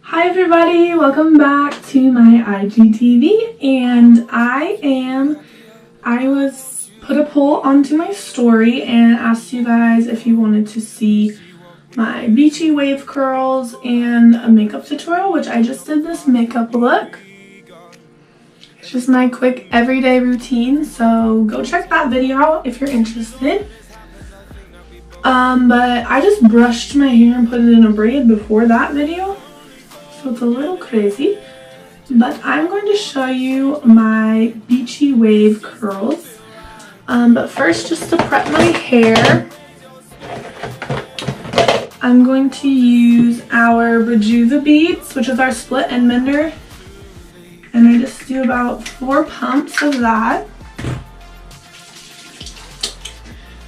Hi everybody, welcome back to my IGTV, and I was put a poll onto my story and asked you guys if you wanted to see my beachy wave curls and a makeup tutorial, which I just did this makeup look. It's just my quick everyday routine, so go check that video out if you're interested. But I just brushed my hair and put it in a braid before that video, so it's a little crazy. But I'm going to show you my beachy wave curls. But first, just to prep my hair, I'm going to use our Rejuva beads, which is our split end mender. And I just do about 4 pumps of that.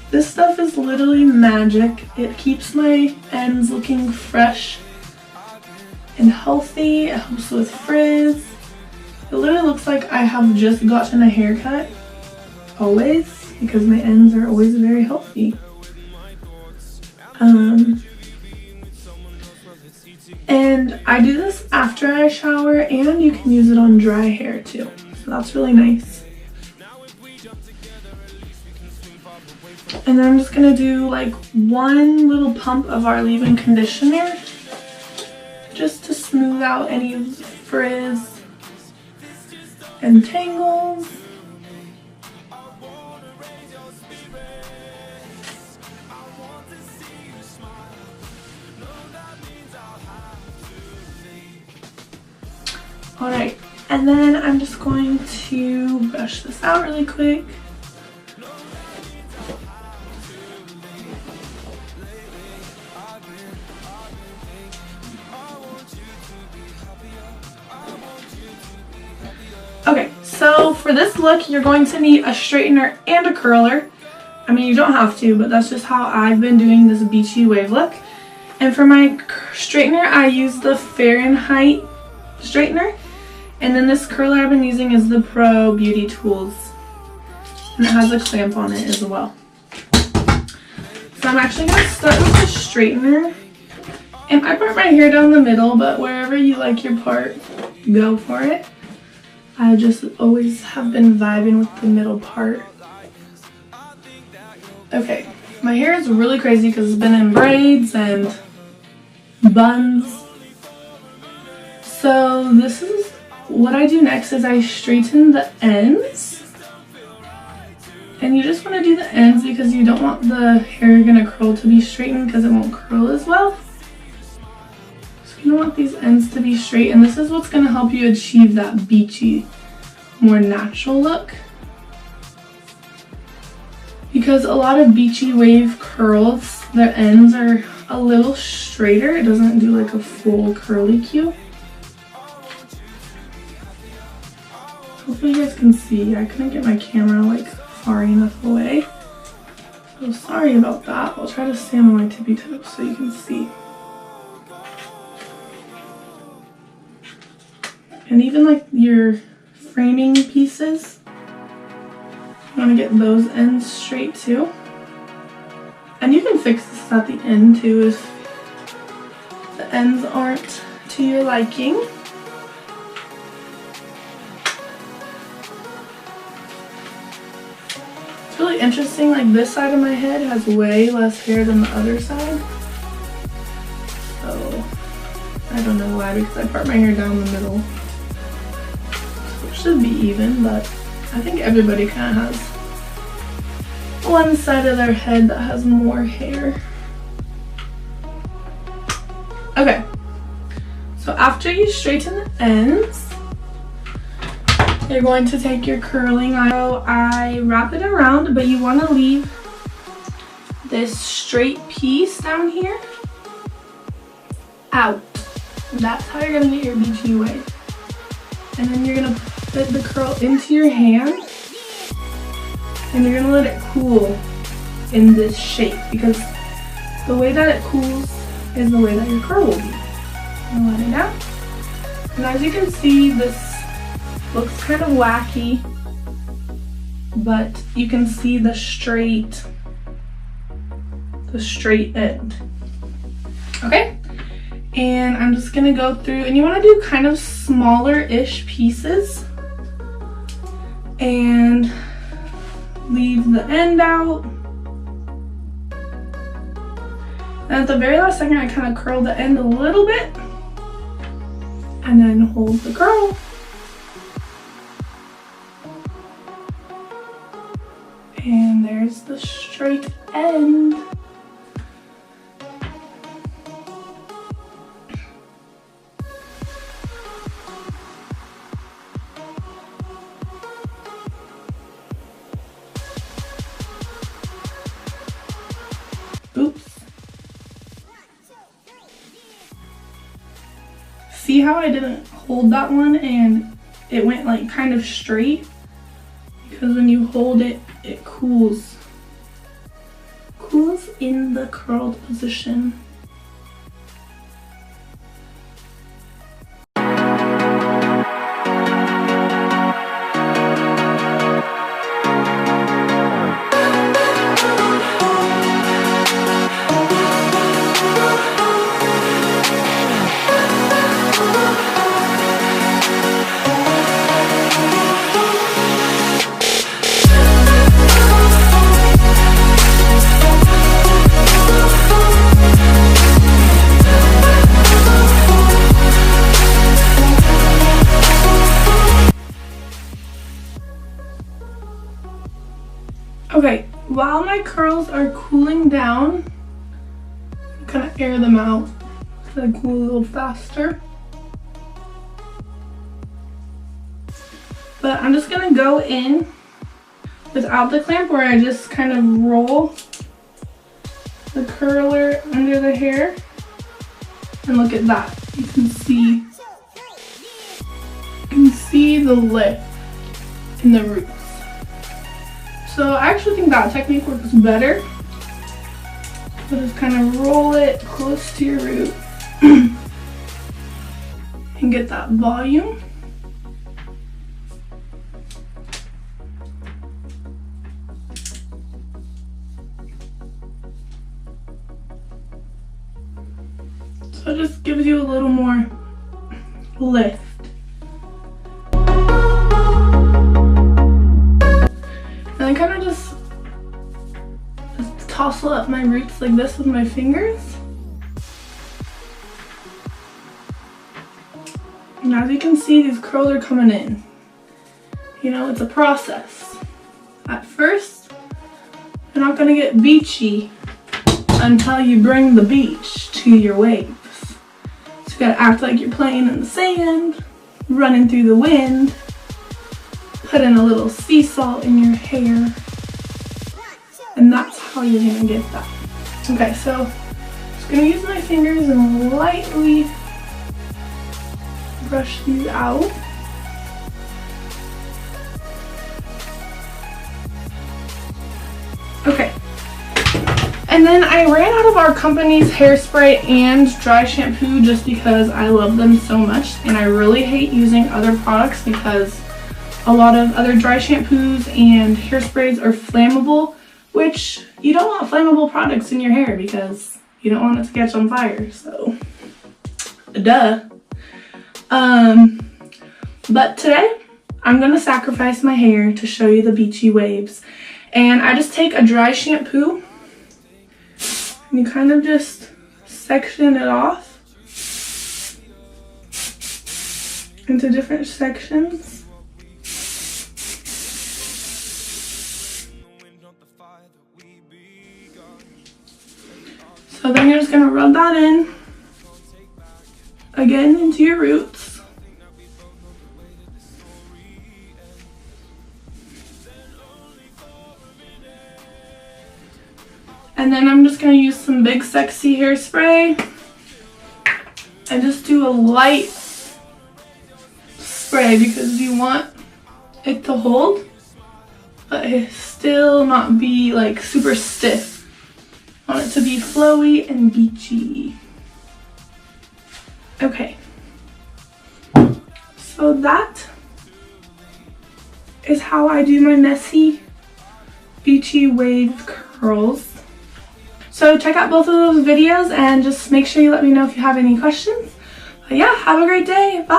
This stuff is literally magic. It keeps my ends looking fresh and healthy. It helps with frizz. It literally looks like I have just gotten a haircut, always, because my ends are always very healthy. And I do this after I shower, and you can use it on dry hair too, so that's really nice. And then I'm just gonna do like 1 little pump of our leave-in conditioner just to smooth out any of the frizz and tangles. Alright, and then I'm just going to brush this out really quick. Okay, so for this look, you're going to need a straightener and a curler. I mean, you don't have to, but that's just how I've been doing this beachy wave look. And for my straightener, I use the Fahrenheit straightener. And then this curler I've been using is the Pro Beauty Tools. And it has a clamp on it as well. So I'm actually going to start with the straightener. And I part my hair down the middle, but wherever you like your part, go for it. I just always have been vibing with the middle part. Okay, my hair is really crazy because it's been in braids and buns. So this is what I do next is I straighten the ends. And you just want to do the ends because you don't want the hair you're going to curl to be straightened because it won't curl as well. You want these ends to be straight, and this is what's going to help you achieve that beachy, more natural look. Because a lot of beachy wave curls, their ends are a little straighter. It doesn't do like a full curly Q. Hopefully you guys can see. I couldn't get my camera like far enough away. So sorry about that. I'll try to stand on my tippy toes so you can see. And even like your framing pieces, you want to get those ends straight too. And you can fix this at the end too if the ends aren't to your liking. It's really interesting, like this side of my head has way less hair than the other side. So I don't know why, because I part my hair down the middle. Should be even, but I think everybody kind of has one side of their head that has more hair. Okay, so after you straighten the ends, you're going to take your curling iron. So I wrap it around, but you want to leave this straight piece down here out. That's how you're going to get your beachy wave. And then you're going to fit the curl into your hand, and you're going to let it cool in this shape, because the way that it cools is the way that your curl will be. I'm going to let it out. And as you can see, this looks kind of wacky, but you can see the straight end. Okay? And I'm just gonna go through, and you wanna do kind of smaller-ish pieces and leave the end out. And at the very last second, I kind of curl the end a little bit and then hold the curl. And there's the straight end. Oops. See how I didn't hold that one and it went like kind of straight? Because when you hold it, it cools in the curled position. Okay, while my curls are cooling down, I'm gonna air them out so they cool a little faster. But I'm just gonna go in without the clamp, where I just kind of roll the curler under the hair. And look at that, you can see the lift in the roots. So I actually think that technique works better. So just kind of roll it close to your root and get that volume. So it just gives you a little more lift. And I kind of just toss up my roots like this with my fingers. And as you can see, these curls are coming in. You know, it's a process. At first, you're not gonna get beachy until you bring the beach to your waves. So you gotta act like you're playing in the sand, running through the wind, put in a little sea salt in your hair, and that's how you're gonna get that. Okay, so I'm just gonna use my fingers and lightly brush these out. Okay. And then I ran out of our company's hairspray and dry shampoo just because I love them so much, and I really hate using other products because a lot of other dry shampoos and hairsprays are flammable, which you don't want flammable products in your hair because you don't want it to catch on fire, so duh. But today I'm gonna sacrifice my hair to show you the beachy waves. And I just take a dry shampoo and you kind of just section it off into different sections. So then you're just gonna rub that in again into your roots. And then I'm just gonna use some Big Sexy hairspray and just do a light spray because you want it to hold, but it still not be like super stiff. I want it to be flowy and beachy. Okay, so that is how I do my messy beachy wave curls. So check out both of those videos and just make sure you let me know if you have any questions. But yeah, have a great day. Bye!